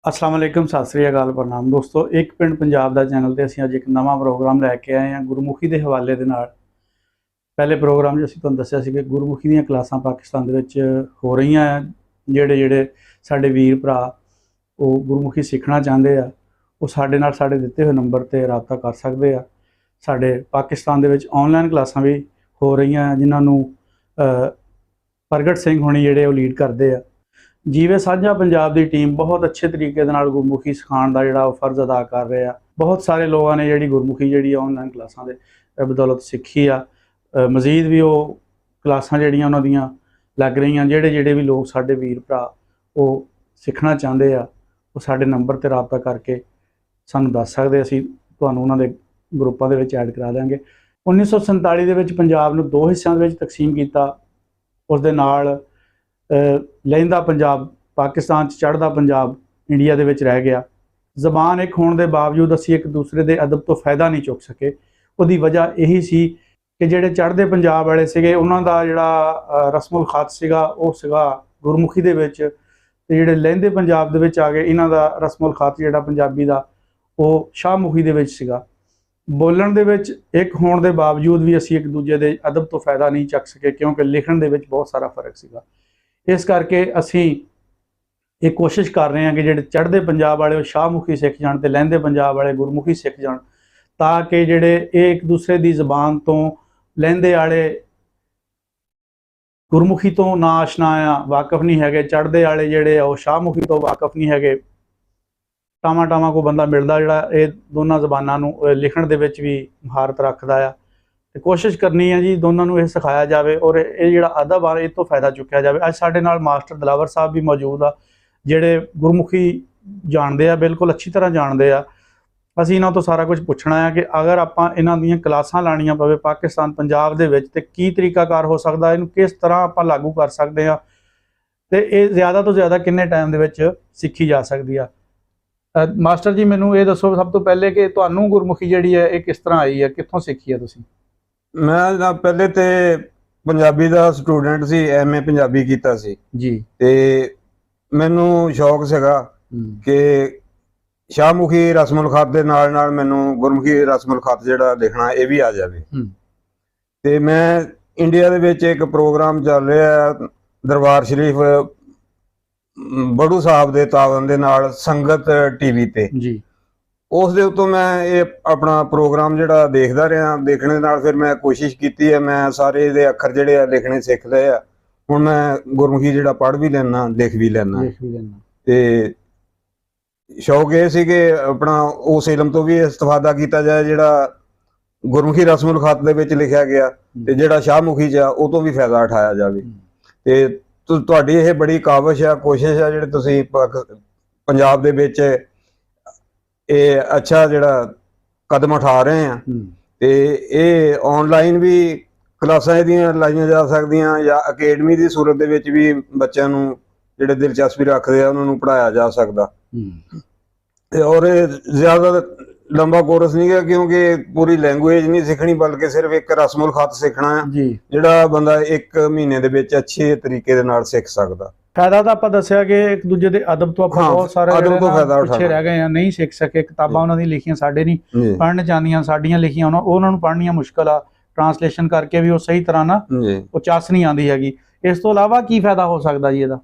अस्सलाम वालेकुम सत श्री अकाल प्रणाम दोस्तों। एक पिंड पंजाब ਦਾ ਚੈਨਲ ਤੇ ਅਸੀਂ ਅੱਜ ਇੱਕ ਨਵਾਂ ਪ੍ਰੋਗਰਾਮ ਲੈ ਕੇ ਆਏ ਹਾਂ ਗੁਰਮੁਖੀ ਦੇ ਹਵਾਲੇ ਦੇ ਨਾਲ। ਪਹਿਲੇ ਪ੍ਰੋਗਰਾਮ 'ਚ ਅਸੀਂ ਤੁਹਾਨੂੰ ਦੱਸਿਆ ਸੀ ਕਿ ਗੁਰਮੁਖੀ ਦੀਆਂ ਕਲਾਸਾਂ ਪਾਕਿਸਤਾਨ ਦੇ ਵਿੱਚ ਹੋ ਰਹੀਆਂ ਆ। ਜਿਹੜੇ ਸਾਡੇ ਵੀਰ ਭਰਾ ਉਹ ਗੁਰਮੁਖੀ ਸਿੱਖਣਾ ਚਾਹੁੰਦੇ ਆ ਉਹ ਸਾਡੇ ਨਾਲ ਸਾਡੇ ਦਿੱਤੇ ਹੋਏ ਨੰਬਰ ਤੇ ਰਾਬਤਾ ਕਰ ਸਕਦੇ ਆ। ਸਾਡੇ ਪਾਕਿਸਤਾਨ ਦੇ ਵਿੱਚ ਆਨਲਾਈਨ ਕਲਾਸਾਂ ਵੀ ਹੋ ਰਹੀਆਂ ਜਿਨ੍ਹਾਂ ਨੂੰ ਪ੍ਰਗਟ ਸਿੰਘ ਹੋਣੀ ਜਿਹੜੇ ਉਹ ਲੀਡ ਕਰਦੇ ਆ। जीवे साझा पंजाब की टीम बहुत अच्छे तरीके गुरमुखी सिखाने का जोड़ा फर्ज अदा कर रहे हैं। बहुत सारे लोगों ने जी गुरमुखी जी ऑनलाइन क्लासा के बदौलत सीखी आ। मजीद भी वो क्लासा जड़ियाँ उन्होंने लग रही हैं। जेडे भी लोग साढ़े वीर भरा वो सीखना चाहते हैं वो साढ़े नंबर पर राबता करके सानू दस सकते। असी तुहानू उन्होंने ग्रुपों के ऐड करा देंगे। 1947 के पंजाब नू दो हिस्सों में तकसीम किया। उस दे नाल लहिंदा पंजाब पाकिस्तान चढ़दा पंजाब इंडिया दे विच रह गया। जबान एक होने के बावजूद असी एक दूसरे के अदब तो फायदा नहीं चुक सके। उसकी वजह यही सी कि जेडे चढ़दे पंजाब वाले सीगे उन्हां दा जिहड़ा रस्मुल खत सीगा वो सीगा गुरमुखी दे विच, ते जेडे लहिंदे पंजाब दे विच आ गए इन्हां दा रस्मुल खत जिहड़ा पंजाबी दा वो शाहमुखी दे विच सीगा। बोलण दे विच एक होने के बावजूद भी असी एक दूजे के अदब तो फायदा नहीं चक सके क्योंकि लिखण दे विच बहुत सारा फर्क सीगा। इस करके असी एक कोशिश कर रहे हैं कि जेडे चढ़ते पंजाब वाले शाहमुखी सीख जाण ते लहिंदे पंजाब वाले गुरमुखी सीख जाण, ताकि जेडे एक दूसरे की जबान तो लहिंदे वाले गुरमुखी तो ना आशना आ वाकफ नहीं है, चढ़ते वाले जेडे शाहमुखी तो वाकफ नहीं है। टावां टावां को बंदा मिलता जोड़ा ये दोनों जबानों लिखण दे विच भी महारत रखता है। तो कोशिश करनी है जी दोनों को यह सिखाया जाए और ये जो अदब आ इस तो फायदा चुकया जाए। अज साडे नाल मास्टर दिलावर साहब भी मौजूद आ जेडे गुरमुखी जानते हैं, बिल्कुल अच्छी तरह जानते हैं। असीं इन्हां तो सारा कुछ पुछना है कि अगर आपां इन्हां दीयां क्लासां लाणियां पवे पाकिस्तान पंजाब दे विच ते की तरीकाकार हो सकदा, इहनूं किस तरह आपां लागू कर सकते हैं ते ये ज़्यादा तो ज़्यादा किन्ने टाइम दे विच सीखी जा सकती है। मास्टर जी मैनूं ये दसो सब तो पहले कि तुहानूं गुरमुखी जिहड़ी है ये किस तरह आई है, कित्थों सीखी है तुसीं? मैं ना पहले तो पंजाबी का स्टूडेंट सी, MA पंजाबी कीता सी जी। ते मैनू शौक सीगा कि शाहमुखी रस्मुल खत दे नाल नाल मैनू गुरमुखी रस्मुल खत जिहड़ा लिखना ये भी आ जाए। ते मैं इंडिया दे विच एक प्रोग्राम चल रहा है दरबार शरीफ बड़ू साहब दे तावन दे नाल संगत TV ते जी। उस दे उत्तों मैं ये अपना प्रोग्राम जिहड़ा देखदा रहा, देखने नाल फिर मैं कोशिश की है मैं सारे दे अखर जिहड़े लिखने सीख लए आ। हुण मैं गुरमुखी जिहड़ा पढ़ भी लैना लिख भी लैना ते शौक ये सी कि अपना उस इलम तो भी इस्तेफादा किया जाए जिहड़ा गुरमुखी रस्मुल खत दे विच लिखिया गया ते जिहड़ा शाहमुखी च उह तों भी फायदा उठाया जाए। ते तुहाडी ये बड़ी काविश है, कोशिश है जिहड़ी तुसीं पंजाब दे विच ये अच्छा जड़ा कदम उठा रहे हैं। तो ये ऑनलाइन भी क्लासां लाइया जा सकदियां या अकेडमी की सूरत दे विच भी बच्चों नूं जिहड़े दिलचस्पी रखते हैं उन्होंने पढ़ाया जा सकता। और ज़्यादा लंबा कोर्स नहीं है क्योंकि पूरी लैंगुएज नहीं सीखनी बल्कि सिर्फ एक रस्मुल खत सीखना है जिहड़ा बंदा एक महीने दे विच अच्छे तरीके दे नाल सीख सकदा। फायदा तो आप दसिया कि एक दूजे के अदब तो आप बहुत सारे पिछे रह गए हैं, नहीं सीख सके। किताबां उन्होंने लिखियां साडे नहीं पढ़न चाहदियां, साडियां लिखियां उन्होंने पढ़नियां मुश्किल आ, ट्रांसलेशन करके भी वो सही तरह ना वो चस नहीं आती हैगी। इस तो इलावा की फायदा हो सकता जी इहदा?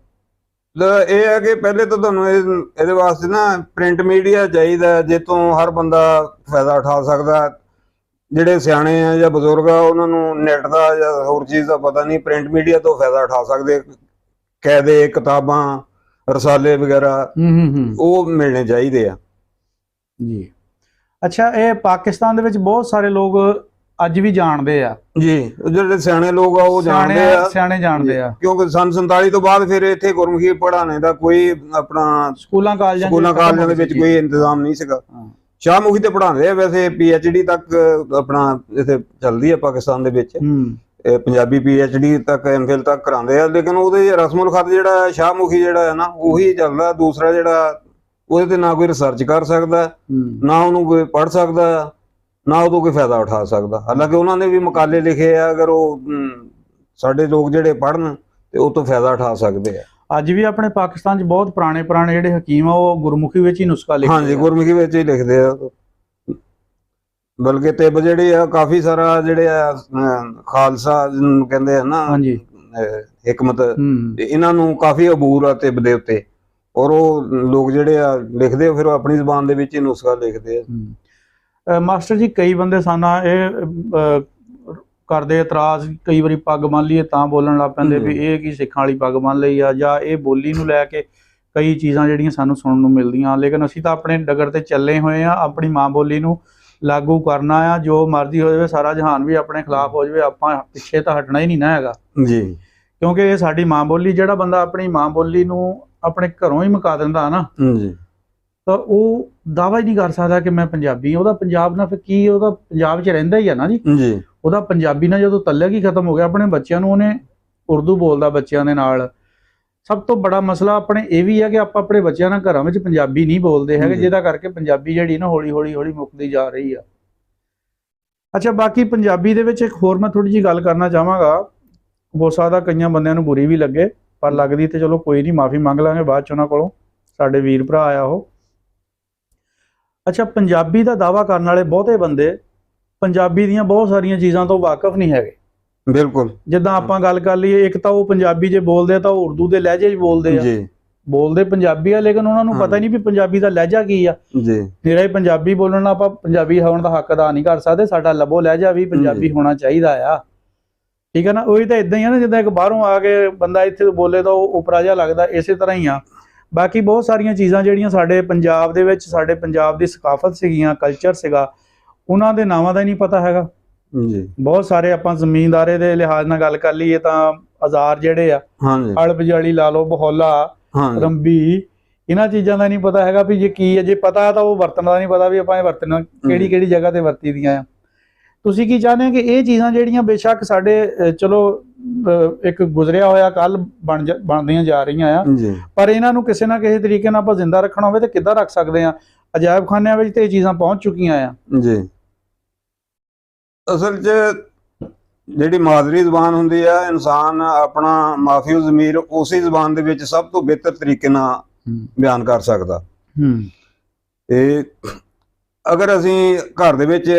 ये है कि पहले तो तुहानूं इहदे वास्ते ना प्रिंट मीडिया चाहिए जितों हर बंदा फायदा उठा सकता। ਜਿਹੜੇ ਸਿਆਣੇ ਆ ਜਾਂ ਬਜ਼ੁਰਗ ਆ ਉਹਨਾਂ ਨੂੰ ਨੈਟ ਦਾ ਜਾਂ ਹੋਰ ਚੀਜ਼ ਦਾ ਪਤਾ ਨਹੀਂ, ਪ੍ਰਿੰਟ ਮੀਡੀਆ ਤੋਂ ਫਾਇਦਾ ਉਠਾ ਸਕਦੇ। ਕਾਇਦੇ किताबां रसाले वगैरह वो मिलने चाहिए जी। अच्छा ये पाकिस्तान दे विच बहुत सारे लोग अज भी जानते हैं जी, जो सियाने लोग आ वो जानते हैं क्योंकि सन 47 तो बाद फिर इत्थे गुरमुखी पढ़ाने का कोई अपना स्कूलों कालजां दे विच कोई इंतजाम नहीं सीगा। शाहमुखी तो पढ़ाते वैसे PhD तक अपना इत्थे चलदी है पाकिस्तान दे विच, पंजाबी PhD तक MPhil तक कराते हैं। लेकिन वो रस्मुल खत जो शाहमुखी जो है ना उही चलता। दूसरा जो वो ना कोई रिसर्च कर सकता, ना उन्होंने कोई पढ़ सकता, ना वो कोई फायदा उठा सकता। हालांकि उन्होंने भी मकाले लिखे है, अगर वो साडे लोग जोड़े पढ़न तो वो तो फायदा उठा सकते हैं। ਅੱਜ ਵੀ ਆਪਣੇ ਪਾਕਿਸਤਾਨ 'ਚ ਬਹੁਤ ਪੁਰਾਣੇ ਜਿਹੜੇ ਹਕੀਮ ਆ ਉਹ ਗੁਰਮੁਖੀ ਵਿੱਚ ਹੀ ਨੁਸਖਾ ਲਿਖਦੇ ਹਾਂਜੀ, ਗੁਰਮੁਖੀ ਵਿੱਚ ਹੀ ਲਿਖਦੇ ਆ। ਬਲਕਿ ਤਿੱਬ ਜਿਹੜੇ ਆ ਕਾਫੀ ਸਾਰਾ ਜਿਹੜੇ ਆ ਖਾਲਸਾ ਜਿਹਨੂੰ ਕਹਿੰਦੇ ਆ ਨਾ, ਹਾਂਜੀ, ਹਕਮਤ, ਇਹਨਾਂ ਨੂੰ ਕਾਫੀ ਅਬੂਰ ਆ ਤਿੱਬ ਦੇ ਉੱਤੇ, ਔਰ ਉਹ ਲੋਕ ਜਿਹੜੇ ਆ ਲਿਖਦੇ ਆ, ਫਿਰ ਉਹ ਆਪਣੀ ਜ਼ੁਬਾਨ ਦੇ ਵਿੱਚ ਹੀ ਨੁਸਖਾ ਲਿਖਦੇ ਆ। ਮਾਸਟਰ ਜੀ, ਕਈ ਬੰਦੇ ਸਾਨਾ ਇਹ ਕਰਦੇ ਇਤਰਾਜ਼, ਕਈ ਵਾਰੀ ਪੱਗ ਬੰਨ ਲਈਏ ਤਾਂ ਬੋਲਣ ਲੱਗ ਪੈਂਦੇ ਵੀ ਇਹ ਕੀ ਸਿੱਖਾਂ ਵਾਲੀ ਪੱਗ ਬੰਨ ਲਈ ਆ, ਜਾਂ ਇਹ ਬੋਲੀ ਨੂੰ ਲੈ ਕੇ ਕਈ ਚੀਜ਼ਾਂ ਜਿਹੜੀਆਂ ਸਾਨੂੰ ਸੁਣਨ ਨੂੰ ਮਿਲਦੀਆਂ। ਲੇਕਿਨ ਅਸੀਂ ਤਾਂ ਆਪਣੇ ਡਗਰ ਤੇ ਚੱਲੇ ਹੋਏ ਆ, ਆਪਣੀ ਮਾਂ ਬੋਲੀ ਨੂੰ ਲਾਗੂ ਕਰਨਾ ਆ। ਜੋ ਮਰਜ਼ੀ ਹੋ ਜਾਵੇ, ਸਾਰਾ ਜਹਾਨ ਵੀ ਆਪਣੇ ਖਿਲਾਫ ਹੋ ਜਾਵੇ, ਆਪਾਂ ਪਿੱਛੇ ਤਾਂ ਹਟਣਾ ਹੀ ਨਹੀਂ ਨਾ ਹੈਗਾ ਜੀ, ਕਿਉਂਕਿ ਇਹ ਸਾਡੀ ਮਾਂ ਬੋਲੀ। ਜਿਹੜਾ ਬੰਦਾ ਆਪਣੀ ਮਾਂ ਬੋਲੀ ਨੂੰ ਆਪਣੇ ਘਰੋਂ ਹੀ ਮੁਕਾ ਦਿੰਦਾ ਨਾ ਜੀ, ਤਾਂ ਉਹ ਦਾਅਵਾ ਹੀ ਨਹੀਂ ਕਰ ਸਕਦਾ ਕਿ ਮੈਂ ਪੰਜਾਬੀ ਹਾਂ। ਉਹਦਾ ਪੰਜਾਬ ਨਾਲ ਫਿਰ ਕੀ, ਉਹਦਾ ਪੰਜਾਬ 'ਚ ਰਹਿੰਦਾ ਹੀ ਆ ਨਾ ਜੀ। ਉਹਦਾ ਪੰਜਾਬੀ ਨਾਲ ਜਦੋਂ ਤਲਕ ਹੀ ਖਤਮ ਹੋ ਗਿਆ, ਆਪਣੇ ਬੱਚਿਆਂ ਨੂੰ ਉਹਨੇ ਉਰਦੂ ਬੋਲਦਾ ਬੱਚਿਆਂ ਦੇ ਨਾਲ। ਸਭ ਤੋਂ ਬੜਾ ਮਸਲਾ ਆਪਣੇ ਇਹ ਵੀ ਹੈ ਕਿ ਆਪਾਂ ਆਪਣੇ ਬੱਚਿਆਂ ਨਾਲ ਘਰਾਂ ਵਿੱਚ ਪੰਜਾਬੀ ਨਹੀਂ ਬੋਲਦੇ ਹੈਗੇ, ਜਿਹਦਾ ਕਰਕੇ ਪੰਜਾਬੀ ਜਿਹੜੀ ਨਾ ਹੌਲੀ ਹੌਲੀ ਮੁੱਕਦੀ ਜਾ ਰਹੀ ਆ। ਅੱਛਾ, ਬਾਕੀ ਪੰਜਾਬੀ ਦੇ ਵਿੱਚ ਇੱਕ ਹੋਰ ਮੈਂ ਥੋੜੀ ਜਿਹੀ ਗੱਲ ਕਰਨਾ ਚਾਹਾਂਗਾ। ਹੋ ਸਕਦਾ ਕਈਆਂ ਬੰਦਿਆਂ ਨੂੰ ਬੁਰੀ ਵੀ ਲੱਗੇ, ਪਰ ਲੱਗਦੀ ਤੇ ਚਲੋ ਕੋਈ ਨਹੀਂ, ਮਾਫੀ ਮੰਗ ਲਾਂਗੇ ਬਾਅਦ ਚ ਉਹਨਾਂ ਕੋਲੋਂ, ਸਾਡੇ ਵੀਰ ਭਰਾ ਆ ਉਹ। ਅੱਛਾ, ਪੰਜਾਬੀ ਦਾ ਦਾਅਵਾ ਕਰਨ ਵਾਲੇ ਬਹੁਤੇ ਬੰਦੇ ਪੰਜਾਬੀ ਦੀਆਂ ਬਹੁਤ ਸਾਰੀਆਂ ਚੀਜ਼ਾਂ ਤੋਂ ਵਾਕਿਫ ਨਹੀਂ ਹੈਗੇ। ਬਿਲਕੁਲ, ਜਿੱਦਾਂ ਆਪਾਂ ਗੱਲ ਕਰ ਲਈਏ, ਇੱਕ ਤਾਂ ਉਹ ਪੰਜਾਬੀ ਜੇ ਬੋਲਦੇ ਆ ਤਾਂ ਉਹ ਉਰਦੂ ਦੇ ਲਹਿਜੇ 'ਚ ਬੋਲਦੇ ਆ, ਬੋਲਦੇ ਪੰਜਾਬੀ ਆ, ਲੇਕਿਨ ਉਹਨਾਂ ਨੂੰ ਪਤਾ ਨਹੀਂ ਵੀ ਪੰਜਾਬੀ ਦਾ ਲਹਿਜਾ ਕੀ ਆ। ਜਿਹੜਾ ਇਹ ਪੰਜਾਬੀ ਬੋਲਣ ਨਾਲ ਆਪਾਂ ਪੰਜਾਬੀ ਹੋਣ ਦਾ ਹੱਕ ਅਦਾ ਨਹੀਂ ਕਰ ਸਕਦੇ, ਸਾਡਾ ਲੱਭੋ ਲਹਿਜਾ ਵੀ ਪੰਜਾਬੀ ਹੋਣਾ ਚਾਹੀਦਾ ਆ। ਠੀਕ ਹੈ ਨਾ। ਉਹੀ ਤਾਂ ਇਦਾਂ ਹੀ ਆ ਨਾ, ਜਿੱਦਾਂ ਇੱਕ ਬਾਹਰੋਂ ਆ ਕੇ ਬੰਦਾ ਇੱਥੇ ਬੋਲੇ ਤਾਂ ਉਹ ਉਪਰਾ ਜਿਹਾ ਲੱਗਦਾ, ਇਸੇ ਤਰ੍ਹਾਂ ਹੀ ਆ। ਬਾਕੀ ਬਹੁਤ ਸਾਰੀਆਂ ਚੀਜ਼ਾਂ ਜਿਹੜੀਆਂ ਸਾਡੇ ਪੰਜਾਬ ਦੇ ਵਿੱਚ, ਸਾਡੇ ਪੰਜਾਬ ਦੀ ਸਕਾਫਤ ਸੀਗੀਆਂ, ਕਲਚਰ ਸੀਗਾ, ਉਹਨਾਂ ਦੇ ਨਾਵਾਂ ਦਾ ਹੀ ਨਹੀਂ ਪਤਾ ਹੈਗਾ ਜੀ। ਬਹੁਤ ਸਾਰੇ ਆਪਾਂ ਜ਼ਮੀਨਦਾਰੇ ਦੇ ਲਿਹਾਜ਼ ਨਾਲ ਗੱਲ ਕਰ ਲਈਏ ਤਾਂ ਔਜ਼ਾਰ ਜਿਹੜੇ ਆ, ਅਲ ਬਜਾਲੀ ਲਾ ਲਓ, ਬਹੌਲਾ, ਰੰਬੀ, ਇਹਨਾਂ ਚੀਜ਼ਾਂ ਦਾ ਨਹੀਂ ਪਤਾ ਹੈਗਾ ਵੀ ਜੇ ਕੀ ਹੈ। ਜੇ ਪਤਾ ਤਾਂ ਉਹ ਵਰਤਣ ਦਾ ਨਹੀਂ ਪਤਾ ਵੀ ਆਪਾਂ ਇਹ ਵਰਤਣਾ ਕਿਹੜੀ ਜਗ੍ਹਾ ਤੇ ਵਰਤੀ ਦੀਆਂ ਆ। ਤੁਸੀਂ ਕੀ ਚਾਹੁੰਦੇ ਹੋ ਕਿ ਇਹ ਚੀਜ਼ਾਂ ਜਿਹੜੀਆਂ ਬੇਸ਼ੱਕ ਸਾਡੇ ਚਲੋ ਇੱਕ ਗੁਜ਼ਰਿਆ ਹੋਇਆ ਕੱਲ ਬਣਦੀਆਂ ਜਾ ਰਹੀਆਂ ਆ, ਪਰ ਇਹਨਾਂ ਨੂੰ ਕਿਸੇ ਨਾ ਕਿਸੇ ਤਰੀਕੇ ਨਾਲ ਆਪਾਂ ਜ਼ਿੰਦਾ ਰੱਖਣਾ ਹੋਵੇ ਤਾਂ ਕਿੱਦਾਂ ਰੱਖ ਸਕਦੇ ਆ? ਅਜਾਇਬ ਖਾਨਿਆਂ ਵਿੱਚ ਤੇ ਇਹ ਚੀਜ਼ਾਂ ਪਹੁੰਚ ਚੁੱਕੀਆਂ ਆ ਜੀ। ਅਸਲ 'ਚ ਜਿਹੜੀ ਮਾਦਰੀ ਜ਼ੁਬਾਨ ਹੁੰਦੀ ਆ, ਇਨਸਾਨ ਆਪਣਾ ਮਾਫੀਉ ਜ਼ਮੀਰ ਉਸੇ ਜ਼ੁਬਾਨ ਦੇ ਵਿੱਚ ਸਭ ਤੋਂ ਬਿਹਤਰ ਤਰੀਕੇ ਨਾਲ ਬਿਆਨ ਕਰ ਸਕਦਾ। ਤੇ ਅਗਰ ਅਸੀਂ ਘਰ ਦੇ ਵਿੱਚ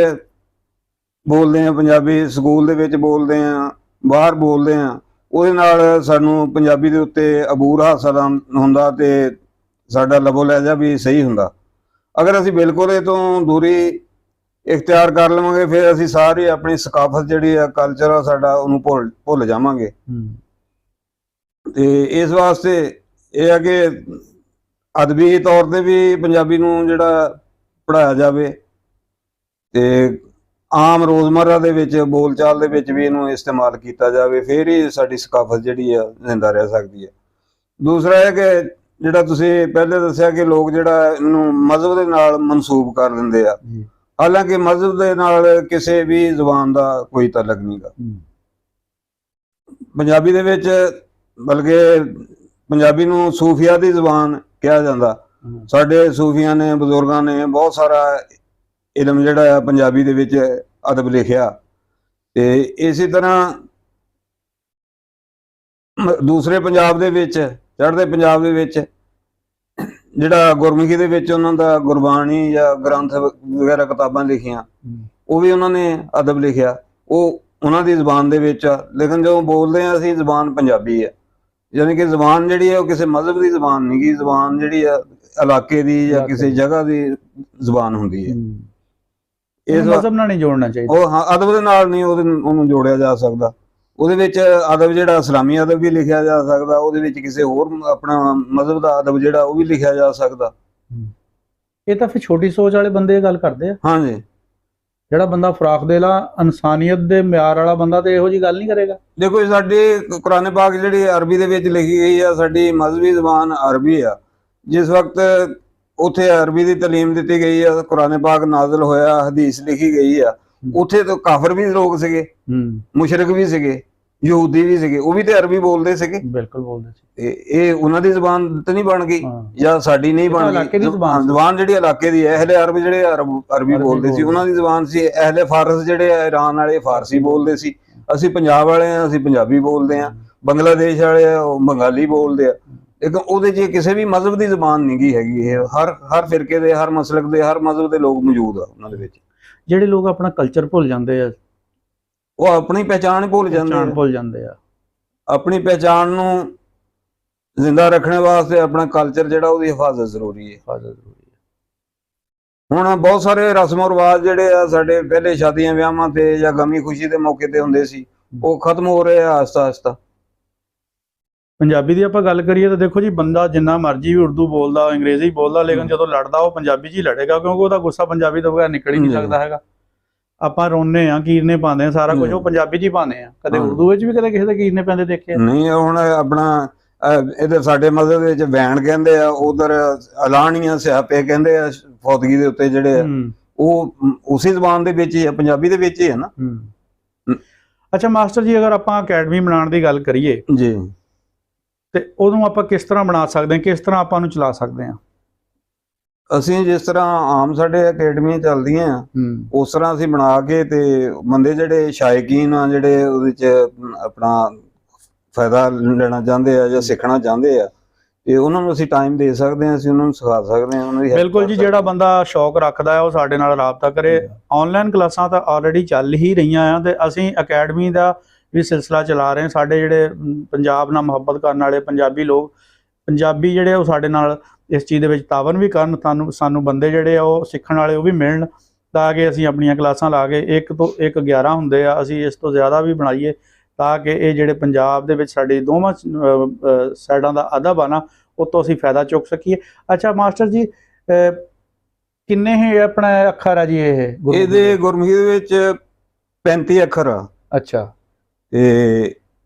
ਬੋਲਦੇ ਆ ਪੰਜਾਬੀ, ਸਕੂਲ ਦੇ ਵਿੱਚ ਬੋਲਦੇ ਆ, ਬਾਹਰ ਬੋਲਦੇ ਆ, ਉਹਦੇ ਨਾਲ ਸਾਨੂੰ ਪੰਜਾਬੀ ਦੇ ਉੱਤੇ ਅਬੂਰ ਹਾਸਲ ਹੁੰਦਾ ਤੇ ਸਾਡਾ ਲਬੋ ਲਹਿਜਾ ਵੀ ਸਹੀ ਹੁੰਦਾ। ਅਗਰ ਅਸੀਂ ਬਿਲਕੁਲ ਇਹ ਤੋਂ ਦੂਰੀ ਇਖਤਿਆਰ ਕਰ ਲਵਾਂਗੇ, ਫਿਰ ਅਸੀਂ ਸਾਰੀ ਆਪਣੀ ਸਕਾਫਤ ਜਿਹੜੀ ਆ, ਕਲਚਰ ਆ ਸਾਡਾ, ਉਹਨੂੰ ਭੁੱਲ ਜਾਵਾਂਗੇ। ਤੇ ਇਸ ਵਾਸਤੇ ਇਹ ਹੈ ਕਿ ਅਦਬੀ ਤੌਰ ਤੇ ਵੀ ਪੰਜਾਬੀ ਨੂੰ ਜਿਹੜਾ ਪੜ੍ਹਾਇਆ ਜਾਵੇ ਤੇ ਆਮ ਰੋਜ਼ਮर्रा ਦੇ ਵਿੱਚ ਬੋਲਚਾਲ ਦੇ ਵਿੱਚ ਵੀ ਇਹਨੂੰ ਇਸਤੇਮਾਲ ਕੀਤਾ ਜਾਵੇ, ਫਿਰ ਹੀ ਸਾਡੀ ਸਕਾਫਤ ਜਿਹੜੀ ਆ ਜ਼ਿੰਦਾ ਰਹਿ ਸਕਦੀ ਹੈ। ਦੂਸਰਾ ਹੈ ਕਿ ਜਿਹੜਾ ਤੁਸੀਂ ਪਹਿਲੇ ਦੱਸਿਆ ਕਿ ਲੋਕ ਜਿਹੜਾ ਇਹਨੂੰ ਮਜ਼ਹਬ ਦੇ ਨਾਲ ਮਨਸੂਬ ਕਰ ਦਿੰਦੇ ਆ, ਹਾਲਾਂਕਿ ਮਜ਼ਹਬ ਦੇ ਨਾਲ ਕਿਸੇ ਵੀ ਜ਼ੁਬਾਨ ਦਾ ਕੋਈ ਤਾਲੁਕ ਨਹੀਂ ਗਾ ਪੰਜਾਬੀ ਦੇ ਵਿੱਚ। ਬਲਕਿ ਪੰਜਾਬੀ ਨੂੰ ਸੂਫੀਆ ਦੀ ਜ਼ੁਬਾਨ ਕਿਹਾ ਜਾਂਦਾ। ਸਾਡੇ ਸੂਫੀਆਂ ਨੇ, ਬਜ਼ੁਰਗਾਂ ਨੇ ਬਹੁਤ ਸਾਰਾ ਇਲਮ ਜਿਹੜਾ ਆ ਪੰਜਾਬੀ ਦੇ ਵਿੱਚ ਅਦਬ ਲਿਖਿਆ। ਤੇ ਇਸੇ ਤਰ੍ਹਾਂ ਦੂਸਰੇ ਪੰਜਾਬ ਦੇ ਵਿੱਚ, ਚੜ੍ਹਦੇ ਪੰਜਾਬ ਦੇ ਵਿੱਚ ਜਿਹੜਾ ਗੁਰਮੁਖੀ ਦੇ ਵਿੱਚ ਉਹਨਾਂ ਦਾ ਗੁਰਬਾਣੀ ਜਾਂ ਗ੍ਰੰਥ ਵਗੈਰਾ ਕਿਤਾਬਾਂ ਲਿਖੀਆਂ, ਉਹ ਵੀ ਉਹਨਾਂ ਨੇ ਅਦਬ ਲਿਖਿਆ, ਉਹ ਉਹਨਾਂ ਦੀ ਜ਼ੁਬਾਨ ਦੇ ਵਿੱਚ ਆ। ਲੇਕਿਨ ਜਦੋਂ ਬੋਲਦੇ ਆ ਅਸੀਂ, ਜ਼ੁਬਾਨ ਪੰਜਾਬੀ ਹੈ। ਯਾਨੀ ਕਿ ਜ਼ੁਬਾਨ ਜਿਹੜੀ ਹੈ ਉਹ ਕਿਸੇ ਮਜ਼ਹਬ ਦੀ ਜ਼ੁਬਾਨ ਨਹੀਂ ਗੀ, ਜ਼ੁਬਾਨ ਜਿਹੜੀ ਆ ਇਲਾਕੇ ਦੀ ਜਾਂ ਕਿਸੇ ਜਗ੍ਹਾ ਦੀ ਜ਼ੁਬਾਨ ਹੁੰਦੀ ਹੈ। ਇਸ ਮਜ਼ਹਬ ਨਾਲ ਨਹੀਂ ਜੋੜਨਾ ਚਾਹੀਦਾ, ਉਹ ਹਾਂ, ਅਦਬ ਦੇ ਨਾਲ ਨਹੀਂ ਉਹਨੂੰ ਜੋੜਿਆ ਜਾ ਸਕਦਾ। ਉਹਦੇ ਵਿੱਚ ਅਦਬ ਜਿਹੜਾ ਇਸਲਾਮੀ ਅਦਬ ਵੀ ਲਿਖਿਆ ਜਾ ਸਕਦਾ, ਉਹਦੇ ਵਿੱਚ ਕਿਸੇ ਹੋਰ ਆਪਣਾ ਮਜ਼ਹਬ ਦਾ ਅਦਬ ਜਿਹੜਾ ਉਹ ਵੀ ਲਿਖਿਆ ਜਾ ਸਕਦਾ। ਇਹ ਤਾਂ ਫਿਰ ਛੋਟੀ ਸੋਚ ਵਾਲੇ ਬੰਦੇ ਇਹ ਗੱਲ ਕਰਦੇ ਆ। ਹਾਂਜੀ, ਜਿਹੜਾ ਬੰਦਾ ਫਰਾਖ ਦੇਲਾ ਇਨਸਾਨੀਅਤ ਦੇ ਮਿਆਰ ਵਾਲਾ ਬੰਦਾ ਤੇ ਇਹੋ ਜੀ ਗੱਲ ਨਹੀਂ ਕਰੇਗਾ। ਦੇਖੋ, ਸਾਡੀ ਕੁਰਾਨ ਪਾਕ ਜਿਹੜੀ ਅਰਬੀ ਦੇ ਵਿੱਚ ਲਿਖੀ ਗਈ ਆ, ਸਾਡੀ ਮਜ਼ਹਬੀ ਜ਼ੁਬਾਨ ਅਰਬੀ ਆ। ਜਿਸ ਵਕਤ ਉੱਥੇ ਅਰਬੀ ਦੀ ਤਾਲੀਮ ਦਿੱਤੀ ਗਈ ਆ, ਕੁਰਾਨ ਪਾਕ ਨਾਜ਼ਲ ਹੋਇਆ, ਹਦੀਸ ਲਿਖੀ ਗਈ ਆ, ਉੱਥੇ ਤਾਂ ਕਾਫਰ ਵੀ ਲੋਕ ਸੀਗੇ, ਮੁਸ਼ਰਿਕ ਵੀ ਸੀਗੇ, ਯਹੂਦੀ ਵੀ ਸੀਗੇ, ਉਹ ਵੀ ਤੇ ਅਰਬੀ ਬੋਲਦੇ ਸੀਗੇ। ਬਿਲਕੁਲ ਬੋਲਦੇ ਸੀ। ਇਹ ਉਹਨਾਂ ਦੀ ਜ਼ੁਬਾਨ ਤੇ ਨਹੀਂ ਬਣ ਗਈ ਜਾਂ ਸਾਡੀ ਨਹੀਂ ਬਣ ਗਈ। ਜ਼ੁਬਾਨ ਜਿਹੜੀ ਇਲਾਕੇ ਦੀ ਹੈ, ਅਹਿਲੇ ਅਰਬ ਜਿਹੜੇ ਅਰਬੀ ਬੋਲਦੇ ਸੀ, ਉਹਨਾਂ ਦੀ ਜ਼ੁਬਾਨ ਸੀ। ਅਹਿਲੇ ਫਾਰਸ ਜਿਹੜੇ ਈਰਾਨ ਵਾਲੇ ਫਾਰਸੀ ਬੋਲਦੇ ਸੀ। ਅਸੀਂ ਪੰਜਾਬ ਵਾਲੇ ਆ, ਅਸੀਂ ਪੰਜਾਬੀ ਬੋਲਦੇ ਆ। ਬੰਗਲਾਦੇਸ਼ ਵਾਲੇ ਆ ਉਹ ਬੰਗਾਲੀ ਬੋਲਦੇ ਆ, ਲੇਕਿਨ ਉਹਦੇ 'ਚ ਕਿਸੇ ਵੀ ਮਜ਼ਹਬ ਦੀ ਜ਼ਬਾਨ ਨਹੀਂ ਗੀ ਹੈਗੀ। ਇਹ ਹਰ ਫਿਰਕੇ ਦੇ, ਹਰ ਮਸਲਕ ਦੇ, ਹਰ ਮਜ਼ਹਬ ਦੇ ਲੋਕ ਮੌਜੂਦ ਆ ਉਹਨਾਂ ਦੇ ਵਿੱਚ। ਜਿਹੜੇ ਲੋਕ ਆਪਣਾ ਕਲਚਰ ਭੁੱਲ ਜਾਂਦੇ ਆ, ਉਹ ਆਪਣੀ ਪਹਿਚਾਣ ਭੁੱਲ ਜਾਂਦੇ ਆ। ਆਪਣੀ ਪਹਿਚਾਣ ਨੂੰ ਜ਼ਿੰਦਾ ਰੱਖਣ ਵਾਸਤੇ ਆਪਣਾ ਕਲਚਰ ਜਿਹੜਾ ਉਹਦੀ ਹਿਫਾਜ਼ਤ ਜ਼ਰੂਰੀ ਹੈ। ਹੁਣ ਬਹੁਤ ਸਾਰੇ ਰਸਮੋ ਰਿਵਾਜ ਜਿਹੜੇ ਆ ਸਾਡੇ ਪਹਿਲੇ ਸ਼ਾਦੀਆਂ ਵਿਆਹਾਂ ਤੇ ਜਾਂ ਗਮੀ ਖੁਸ਼ੀ ਦੇ ਮੌਕੇ ਤੇ ਹੁੰਦੇ ਸੀ, ਉਹ ਖਤਮ ਹੋ ਰਹੇ ਆ ਆਸਤਾ ਆਸਤਾ। ਪੰਜਾਬੀ ਦੀ ਆਪਾਂ ਗੱਲ ਕਰੀਏ ਤਾਂ ਦੇਖੋ ਜੀ, ਬੰਦਾ ਜਿੰਨਾ ਮਰਜ਼ੀ ਵੀ ਉਰਦੂ ਬੋਲਦਾ, ਅੰਗਰੇਜ਼ੀ ਬੋਲਦਾ, ਲੇਕਿਨ ਜਦੋਂ ਲੜਦਾ ਉਹ ਪੰਜਾਬੀ 'ਚ ਹੀ ਲੜੇਗਾ, ਕਿਉਂਕਿ ਉਹਦਾ ਗੁੱਸਾ ਪੰਜਾਬੀ ਤੋਂ ਬਗੈਰ ਨਿਕਲ ਹੀ ਨਹੀਂ ਸਕਦਾ ਹੈਗਾ। ਆਪਾਂ ਰੋਨੇ ਆ, ਕੀਰਨੇ ਪਾਉਂਦੇ ਆ, ਸਾਰਾ ਕੁਝ ਉਹ ਪੰਜਾਬੀ 'ਚ ਹੀ ਪਾਉਂਦੇ ਆ। ਕਦੇ ਉਰਦੂ ਵਿੱਚ ਵੀ ਕਦੇ ਕਿਸੇ ਦੇ ਕੀਰਨੇ ਪੈਂਦੇ ਦੇਖੇ ਨਹੀਂ। ਹੁਣ ਆਪਣਾ ਇਧਰ ਸਾਡੇ ਮਜ਼ਹਬ ਵਿੱਚ ਵੈਣ ਕਹਿੰਦੇ ਆ, ਉਧਰ ਅਲਾਣੀਆਂ ਸਿਆਪੇ ਕਹਿੰਦੇ ਆ ਫੌਤਗੀ ਦੇ ਉੱਤੇ ਜਿਹੜੇ ਆ, ਉਹ ਉਸੇ ਜ਼ਬਾਨ ਦੇ ਵਿੱਚ ਹੀ ਆ, ਪੰਜਾਬੀ ਦੇ ਵਿੱਚ ਹੀ ਆ ਨਾ। ਅੱਛਾ ਮਾਸਟਰ ਜੀ, ਅਗਰ ਆਪਾਂ ਅਕੈਡਮੀ ਬਣਾਉਣ ਦੀ ਗੱਲ ਕਰੀਏ ਜੀ, ਤੇ ਉਹਨੂੰ ਆਪਾਂ ਕਿਸ ਤਰ੍ਹਾਂ ਬਣਾ ਸਕਦੇ ਹਾਂ, ਕਿਸ ਤਰ੍ਹਾਂ ਆਪਾਂ ਨੂੰ ਚਲਾ ਸਕਦੇ ਹਾਂ? ਅਸੀਂ ਜਿਸ ਤਰ੍ਹਾਂ ਆਮ ਸਾਡੇ ਅਕੈਡਮੀਆਂ ਚੱਲਦੀਆਂ ਆ, ਉਸ ਤਰ੍ਹਾਂ ਅਸੀਂ ਬਣਾ ਕੇ ਤੇ ਬੰਦੇ ਜਿਹੜੇ ਸ਼ਾਇਕੀਨ ਆ, ਜਿਹੜੇ ਉਹਦੇ 'ਚ ਆਪਣਾ ਫਾਇਦਾ ਲੈਣਾ ਚਾਹੁੰਦੇ ਆ ਜਾਂ ਸਿੱਖਣਾ ਚਾਹੁੰਦੇ ਆ, ਤੇ ਉਹਨਾਂ ਨੂੰ ਅਸੀਂ ਟਾਈਮ ਦੇ ਸਕਦੇ ਹਾਂ, ਅਸੀਂ ਉਹਨਾਂ ਨੂੰ ਸਿਖਾ ਸਕਦੇ ਹਾਂ, ਉਹਨਾਂ ਦੀ ਬਿਲਕੁਲ ਜੀ। ਜਿਹੜਾ ਬੰਦਾ ਸ਼ੌਕ ਰੱਖਦਾ ਹੈ ਉਹ ਸਾਡੇ ਨਾਲ ਰਾਬਤਾ ਕਰੇ। ਆਨਲਾਈਨ ਕਲਾਸਾਂ ਤਾਂ ਆਲਰੇਡੀ ਚੱਲ ਹੀ ਰਹੀਆਂ ਆ, ਤੇ ਅਸੀਂ ਅਕੈਡਮੀ ਦਾ ਵੀ ਸਿਲਸਿਲਾ ਚਲਾ ਰਹੇ ਹਾਂ। ਸਾਡੇ ਜਿਹੜੇ ਪੰਜਾਬ ਨਾਲ ਮੁਹੱਬਤ ਕਰਨ ਵਾਲੇ ਪੰਜਾਬੀ ਲੋਕ, ਪੰਜਾਬੀ ਜਿਹੜੇ ਉਹ ਸਾਡੇ ਨਾਲ ਇਸ ਚੀਜ਼ ਦੇ ਵਿੱਚ ਤਾਵਨ ਵੀ ਕਰਨ, ਸਾਨੂੰ ਬੰਦੇ ਜਿਹੜੇ ਆ ਉਹ ਸਿੱਖਣ ਵਾਲੇ ਉਹ ਵੀ ਮਿਲਣ, ਤਾਂ ਕਿ ਅਸੀਂ ਆਪਣੀਆਂ ਕਲਾਸਾਂ ਲਾ ਕੇ 1 ਤੋਂ 1 11 ਹੁੰਦੇ ਆ, ਅਸੀਂ ਇਸ ਤੋਂ ਜ਼ਿਆਦਾ ਵੀ ਬਣਾਈਏ, ਤਾਂ ਕਿ ਇਹ ਜਿਹੜੇ ਪੰਜਾਬ ਦੇ ਵਿੱਚ ਸਾਡੀ ਦੋਵਾਂ ਸਾਈਡਾਂ ਦਾ ਅਦਬ ਆ ਨਾ, ਉਹ ਤੋਂ ਅਸੀਂ ਫਾਇਦਾ ਚੁੱਕ ਸਕੀਏ। ਅੱਛਾ ਮਾਸਟਰ ਜੀ, ਕਿੰਨੇ ਹੀ ਆਪਣਾ ਅੱਖਰ ਆ ਜੀ ਇਹਦੇ ਗੁਰਮੁਖੀ ਦੇ ਵਿੱਚ 35 ਅੱਖਰ ਆ। ਅੱਛਾ। ਤੇ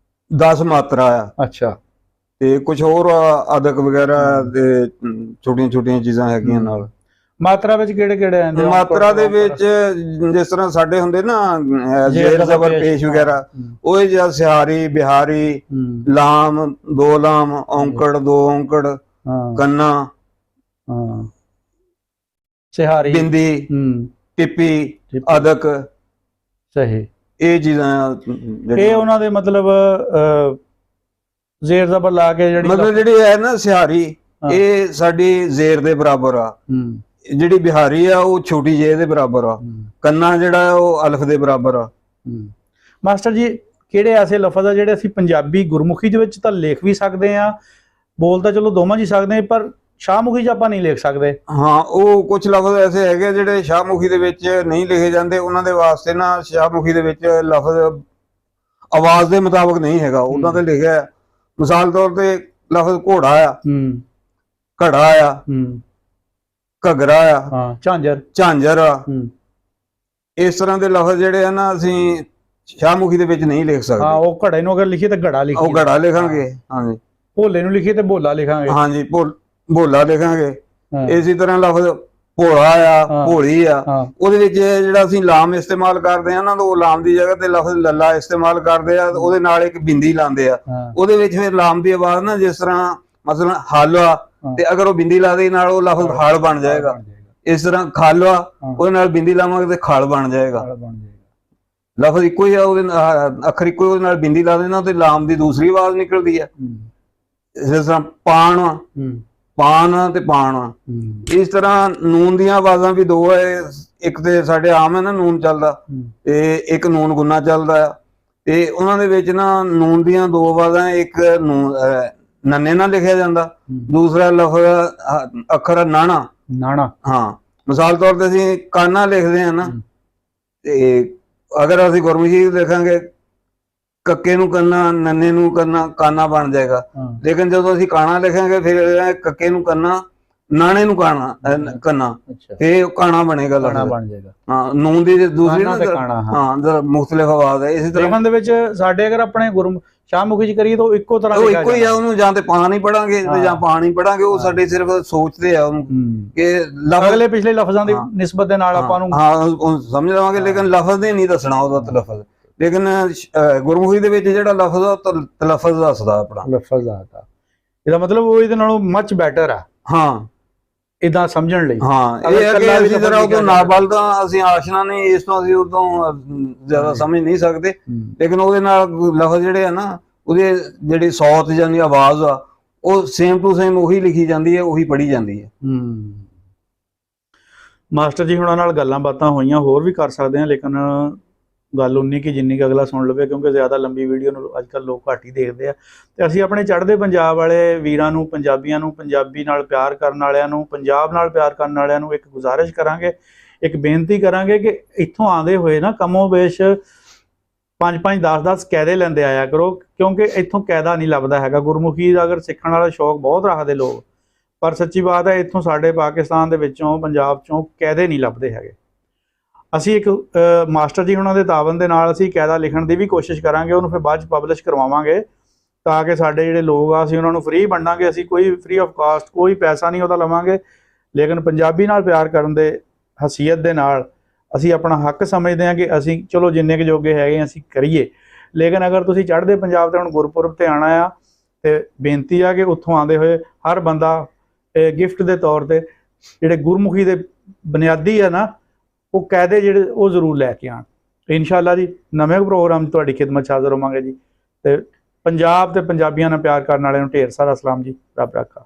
10 ਮਾਤਰਾ ਆ। ਅੱਛਾ। ਤੇ ਕੁਝ ਹੋਰ ਅਦਕ ਵਗੈਰਾ ਤੇ ਛੋਟੀਆਂ ਛੋਟੀਆਂ ਚੀਜ਼ਾਂ ਹੈਗੀਆਂ ਨਾਲ। ਮਾਤਰਾ ਵਿੱਚ ਕਿਹੜੇ ਕਿਹੜੇ ਆਉਂਦੇ? ਮਾਤਰਾ ਦੇ ਵਿੱਚ ਜਿਸ ਤਰ੍ਹਾਂ ਸਾਡੇ ਹੁੰਦੇ ਨਾ ਜ਼ੇਰ ਜ਼ਬਰ ਪੇਸ਼ ਵਗੈਰਾ, ਉਹ ਜਿਹਾ ਸਿਹਾਰੀ, ਬਿਹਾਰੀ, ਲਾਮ, 2 ਲਾਮ, ਔਂਕੜ, 2 ਔਂਕੜ, ਕੰਨਾ, ਸਿਹਾਰੀ, ਬਿੰਦੀ, ਟਿੱਪੀ, ਅਦਕ, ਸਹੀ, ਇਹ ਚੀਜ਼ਾਂ ਇਹ ਉਹਨਾਂ ਦੇ ਮਤਲਬ ਜ਼ੇਰ ਜ਼ਬਰ ਲਾ ਕੇ ਜਿਹੜੀ ਹੈ ਨਾ ਸਿਹਾਰੀ, ਇਹ ਸਾਡੀ ਜ਼ੇਰ ਦੇ ਬਰਾਬਰ ਆ। ਜਿਹੜੀ ਬਿਹਾਰੀ ਆ ਉਹ ਛੋਟੀ ਜੇ ਦੇ ਬਰਾਬਰ ਆ। ਕੰਨਾ ਜਿਹੜਾ ਉਹ ਅਲਫ ਦੇ ਬਰਾਬਰ ਆ। ਮਾਸਟਰ ਜੀ, ਕਿਹੜੇ ਐਸੇ ਲਫ਼ਜ਼ ਆ ਜਿਹੜੇ ਅਸੀਂ ਪੰਜਾਬੀ ਗੁਰਮੁਖੀ ਦੇ ਵਿੱਚ ਤਾਂ ਲਿਖ ਵੀ ਸਕਦੇ ਆ, ਬੋਲ ਤਾਂ ਚਲੋ ਦੋਵਾਂ 'ਚ ਹੀ ਸਕਦੇ, ਪਰ ਸ਼ਾਹਮੁਖੀ 'ਚ ਆਪਾਂ ਨਹੀਂ ਲਿਖ ਸਕਦੇ? ਹਾਂ, ਉਹ ਕੁਝ ਲਫ਼ਜ਼ ਐਸੇ ਹੈਗੇ ਜਿਹੜੇ ਸ਼ਾਹਮੁਖੀ ਦੇ ਵਿੱਚ ਨਹੀਂ ਲਿਖੇ ਜਾਂਦੇ। ਉਹਨਾਂ ਦੇ ਵਾਸਤੇ ਨਾ ਸ਼ਾਹਮੁਖੀ ਦੇ ਵਿੱਚ ਲਫ਼ਜ਼ ਆਵਾਜ਼ ਦੇ ਮੁਤਾਬਕ ਨਹੀਂ ਹੈਗਾ, ਉਹਨਾਂ ਤੇ ਲਿਖਿਆ। ਮਿਸਾਲ ਤੌਰ ਤੇ ਲਫ਼ਜ਼ ਘੋੜਾ ਆ, ਘੜਾ ਆ, ਘੱਗਰਾ ਆ, ਝਾਂਜਰ ਆ। ਇਸ ਤਰ੍ਹਾਂ ਦੇ ਲਫ਼ਜ਼ ਜਿਹੜੇ ਆ ਨਾ ਅਸੀਂ ਸ਼ਾਹਮੁਖੀ ਦੇ ਵਿੱਚ ਨਹੀਂ ਲਿਖ ਸਕਦੇ। ਉਹ ਘੜੇ ਨੂੰ ਅਗਰ ਲਿਖੀਏ ਤਾਂ ਘੜਾ ਲਿਖੀਏ, ਉਹ ਘੜਾ ਲਿਖਾਂਗੇ। ਹਾਂਜੀ। ਭੋਲੇ ਨੂੰ ਲਿਖੀਏ ਤੇ ਭੋਲਾ ਲਿਖਾਂਗੇ। ਹਾਂਜੀ, ਭੋਲਾ ਲਿਖਾਂਗੇ। ਇਸੇ ਤਰ੍ਹਾਂ ਲਫ਼ਜ਼ ਭੋਲਾ ਆ, ਭੋਲੀ ਆ, ਉਹਦੇ ਵਿੱਚ ਜਿਹੜਾ ਅਸੀਂ ਲਾਮ ਇਸਤੇਮਾਲ ਕਰਦੇ ਆ ਨਾ, ਉਹ ਲਾਮ ਦੀ ਜਗ੍ਹਾ ਤੇ ਲਫ਼ਜ਼ ਲੱਲਾ ਇਸਤੇਮਾਲ ਕਰਦੇ ਆ, ਉਹਦੇ ਨਾਲ ਇੱਕ ਬਿੰਦੀ ਲਾਉਂਦੇ ਆ। ਉਹਦੇ ਵਿੱਚ ਫਿਰ ਲਾਮ ਦੀ ਆਵਾਜ਼ ਨਾ, ਜਿਸ ਤਰ੍ਹਾਂ ਮਸਲਨ ਹਲਵਾ, ਤੇ ਅਗਰ ਉਹ ਬਿੰਦੀ ਲਾ ਦੇ ਨਾਲ ਉਹ ਲਫ਼ਜ਼ ਹਲ ਬਣ ਜਾਏਗਾ। ਇਸ ਤਰ੍ਹਾਂ ਖਾਲਵਾ, ਉਹਦੇ ਨਾਲ ਬਿੰਦੀ ਲਾਵਾਂਗੇ ਤੇ ਖਲ ਬਣ ਜਾਏਗਾ। ਲਫ਼ਜ਼ ਇੱਕੋ ਹੀ ਆ, ਉਹਦੇ ਅੱਖਰ ਇੱਕੋ, ਉਹਦੇ ਨਾਲ ਬਿੰਦੀ ਲਾ ਦੇਣਾ ਤੇ ਲਾਮ ਦੀ ਦੂਸਰੀ ਆਵਾਜ਼ ਨਿਕਲਦੀ ਆ। ਜਿਸ ਤਰ੍ਹਾਂ ਪਾਣ, ਪਾਨ ਤੇ ਪਾਣ। ਇਸ ਤਰ੍ਹਾਂ ਨੂਨ ਦੀਆਂ ਆਵਾਜ਼ਾਂ ਵੀ 2 ਹੈ। ਇੱਕ ਤੇ ਸਾਡੇ ਆਮ ਹੈ ਨਾ ਨੂਨ ਚੱਲਦਾ, ਤੇ ਇੱਕ ਨੂਨ ਗੁੰਨਾ ਚੱਲਦਾ ਆ। ਤੇ ਉਹਨਾਂ ਦੇ ਵਿੱਚ ਨਾ ਨੂਨ ਦੀਆਂ 2 ਆਵਾਜ਼ਾਂ, ਇੱਕ ਨੰਨੇ ਨਾਲ ਲਿਖਿਆ ਜਾਂਦਾ, ਦੂਸਰਾ ਲਫ਼ਜ਼ ਅੱਖਰ ਨਾਣਾ। ਹਾਂ, ਮਿਸਾਲ ਤੌਰ ਤੇ ਅਸੀਂ ਕਾਨਾ ਲਿਖਦੇ ਹਾਂ ਨਾ, ਤੇ ਅਗਰ ਅਸੀਂ ਗੁਰਮੁਖੀ ਲਿਖਾਂਗੇ, ਕੱਕੇ ਨੂੰ ਕੰਨਾ, ਨੰਨੇ ਨੂੰ ਕੰਨਾ, ਕਾਨਾ ਬਣ ਜਾਏਗਾ। ਲੇਕਿਨ ਜਦੋਂ ਅਸੀਂ ਕਾਣਾ ਲਿਖਾਂਗੇ, ਫਿਰ ਕੱਕੇ ਨੂੰ ਕੰਨਾ, ਨਾਣੇ ਨੂੰ ਕੰਨਾ, ਤੇ ਕਾਣਾ ਬਣੇਗਾ, ਬਣ ਜਾਏਗਾ। ਹਾਂ, ਨੂਨ ਦੀ ਦੂਸਰੀ ਨਾ ਮੁਖਤਲਿਫ ਆਵਾਜ਼ ਹੈ। ਇਸੇ ਤਰ੍ਹਾਂ ਦੇ ਵਿੱਚ ਸਾਡੇ ਅਗਰ ਆਪਣੇ ਸ਼ਾਹਮੁਖੀ 'ਚ ਕਰੀਏ ਤਾਂ ਇੱਕੋ ਤਰ੍ਹਾਂ ਇੱਕੋ ਹੀ ਆ। ਉਹਨੂੰ ਜਾਂ ਤੇ ਪਾਣੀ ਪੜਾਂਗੇ ਤੇ ਜਾਂ ਪਾਣੀ ਪੜਾਂਗੇ। ਉਹ ਸਾਡੇ ਸਿਰਫ ਸੋਚਦੇ ਆ ਉਹਨੂੰ ਕਿ ਅਗਲੇ ਪਿਛਲੇ ਲਫ਼ਜ਼ਾਂ ਦੀ ਨਿਸਬਤ ਦੇ ਨਾਲ ਆਪਾਂ ਨੂੰ ਸਮਝ ਲਵਾਂਗੇ, ਲੇਕਿਨ ਲਫ਼ਜ਼ ਦੇ ਨਹੀਂ ਦੱਸਣਾ ਉਹਦਾ ਤਲਫ਼ਜ਼। ਲੇਕਿਨ ਗੁਰਮੁਖੀ ਦੇ ਵਿੱਚ ਜਿਹੜਾ ਲਫ਼ਜ਼ ਆ ਉਹ ਤਲਫ਼ਜ਼ ਦੱਸਦਾ ਆਪਣਾ। ਲਫ਼ਜ਼ ਦਾ ਇਹਦਾ ਮਤਲਬ ਉਹ ਇਹਦੇ ਨਾਲੋਂ ਮੱਚ ਬੈਟਰ ਆ। ਹਾਂ, ਇਦਾਂ ਸਮਝਣ ਲਈ। ਹਾਂ, ਇਹ ਹੈ ਕਿ ਅਸੀਂ ਜਰਾ ਉਦੋਂ ਨਾਬਲ ਤਾਂ ਅਸੀਂ ਆਸ਼ਨਾ ਨਹੀਂ, ਇਸ ਤੋਂ ਅਸੀਂ ਉਦੋਂ ਜ਼ਿਆਦਾ ਸਮਝ ਨਹੀਂ ਸਕਦੇ। ਲੇਕਿਨ ਉਹਦੇ ਨਾਲ ਲਫ਼ਜ਼ ਜਿਹੜੇ ਆ ਨਾ ਉਹਦੇ ਜਿਹੜੀ ਸੌਤ ਜਾਨੀ ਆਵਾਜ਼ ਆ ਉਹ ਸੇਮ ਟੂ ਸੇਮ ਉਹੀ ਲਿਖੀ ਜਾਂਦੀ ਹੈ, ਉਹੀ ਪੜ੍ਹੀ ਜਾਂਦੀ ਹੈ। ਮਾਸਟਰ ਜੀ ਹੁਣਾਂ ਨਾਲ ਗੱਲਾਂ ਬਾਤਾਂ ਹੋਈਆਂ, ਹੋਰ ਵੀ ਕਰ ਸਕਦੇ ਹਾਂ, ਲੇਕਿਨ ਗੱਲ ਉਨੀ ਕਿ ਜਿੰਨੀ ਕੁ ਅਗਲਾ ਸੁਣ ਲਵੇ, ਕਿਉਂਕਿ ਜ਼ਿਆਦਾ ਲੰਬੀ ਵੀਡੀਓ ਨੂੰ ਅੱਜ ਕੱਲ੍ਹ ਲੋਕ ਘੱਟ ਹੀ ਦੇਖਦੇ ਆ। ਤੇ ਅਸੀਂ ਆਪਣੇ ਚੜ੍ਹਦੇ ਪੰਜਾਬ ਵਾਲੇ ਵੀਰਾਂ ਨੂੰ, ਪੰਜਾਬੀਆਂ ਨੂੰ, ਪੰਜਾਬੀ ਨਾਲ ਪਿਆਰ ਕਰਨ ਵਾਲਿਆਂ ਨੂੰ, ਪੰਜਾਬ ਨਾਲ ਪਿਆਰ ਕਰਨ ਵਾਲਿਆਂ ਨੂੰ ਇੱਕ ਗੁਜ਼ਾਰਿਸ਼ ਕਰਾਂਗੇ, ਇੱਕ ਬੇਨਤੀ ਕਰਾਂਗੇ ਕਿ ਇੱਥੋਂ ਆਉਂਦੇ ਹੋਏ ਨਾ ਕਮੋ ਬੇਸ਼ 5-5 10-10 ਕਾਇਦੇ ਲੈਂਦੇ ਆਇਆ ਕਰੋ, ਕਿਉਂਕਿ ਇੱਥੋਂ ਕਾਇਦਾ ਨਹੀਂ ਲੱਭਦਾ ਹੈਗਾ। ਗੁਰਮੁਖੀ ਦਾ ਅਗਰ ਸਿੱਖਣ ਵਾਲਾ ਸ਼ੌਕ ਬਹੁਤ ਰੱਖਦੇ ਲੋਕ, ਪਰ ਸੱਚੀ ਬਾਤ ਹੈ ਇੱਥੋਂ ਸਾਡੇ ਪਾਕਿਸਤਾਨ ਦੇ ਵਿੱਚੋਂ, ਪੰਜਾਬ ਚੋਂ ਕਾਇਦੇ ਨਹੀਂ ਲੱਭਦੇ ਹੈਗੇ। ਅਸੀਂ ਇੱਕ ਮਾਸਟਰ ਜੀ ਉਹਨਾਂ ਦੇ ਤਾਵਨ ਦੇ ਨਾਲ ਅਸੀਂ ਕਾਇਦਾ ਲਿਖਣ ਦੀ ਵੀ ਕੋਸ਼ਿਸ਼ ਕਰਾਂਗੇ, ਉਹਨੂੰ ਫਿਰ ਬਾਅਦ 'ਚ ਪਬਲਿਸ਼ ਕਰਵਾਵਾਂਗੇ, ਤਾਂ ਕਿ ਸਾਡੇ ਜਿਹੜੇ ਲੋਕ ਆ ਅਸੀਂ ਉਹਨਾਂ ਨੂੰ ਫ੍ਰੀ ਵੰਡਾਂਗੇ। ਅਸੀਂ ਕੋਈ ਫ੍ਰੀ ਆਫ ਕਾਸਟ ਕੋਈ ਪੈਸਾ ਨਹੀਂ ਉਹਦਾ ਲਵਾਂਗੇ, ਲੇਕਿਨ ਪੰਜਾਬੀ ਨਾਲ ਪਿਆਰ ਕਰਨ ਦੇ ਹਸੀਅਤ ਦੇ ਨਾਲ ਅਸੀਂ ਆਪਣਾ ਹੱਕ ਸਮਝਦੇ ਹਾਂ ਕਿ ਅਸੀਂ ਚਲੋ ਜਿੰਨੇ ਕੁ ਜੋਗੇ ਹੈਗੇ ਅਸੀਂ ਕਰੀਏ। ਲੇਕਿਨ ਅਗਰ ਤੁਸੀਂ ਚੜ੍ਹਦੇ ਪੰਜਾਬ ਤੇ ਹੁਣ ਗੁਰਪੁਰਬ ਤੇ ਆਉਣਾ ਆ, ਤੇ ਬੇਨਤੀ ਆ ਕਿ ਉੱਥੋਂ ਆਉਂਦੇ ਹੋਏ ਹਰ ਬੰਦਾ ਗਿਫਟ ਦੇ ਤੌਰ ਤੇ ਜਿਹੜੇ ਗੁਰਮੁਖੀ ਦੇ ਬੁਨਿਆਦੀ ਆ ਨਾ ਉਹ ਕਾਇਦੇ ਜਿਹੜੇ ਉਹ ਜ਼ਰੂਰ ਲੈ ਕੇ ਆਉਣ। ਇਨਸ਼ਾਅੱਲਾ ਜੀ ਨਵੇਂ ਪ੍ਰੋਗਰਾਮ ਤੁਹਾਡੀ ਖਿਦਮਤ 'ਚ ਹਾਜ਼ਰ ਹੋਵਾਂਗੇ ਜੀ। ਤੇ ਪੰਜਾਬ ਤੇ ਪੰਜਾਬੀਆਂ ਨਾਲ ਪਿਆਰ ਕਰਨ ਵਾਲਿਆਂ ਨੂੰ ਢੇਰ ਸਾਰਾ ਸਲਾਮ ਜੀ। ਰੱਬ ਰਾਖਾ।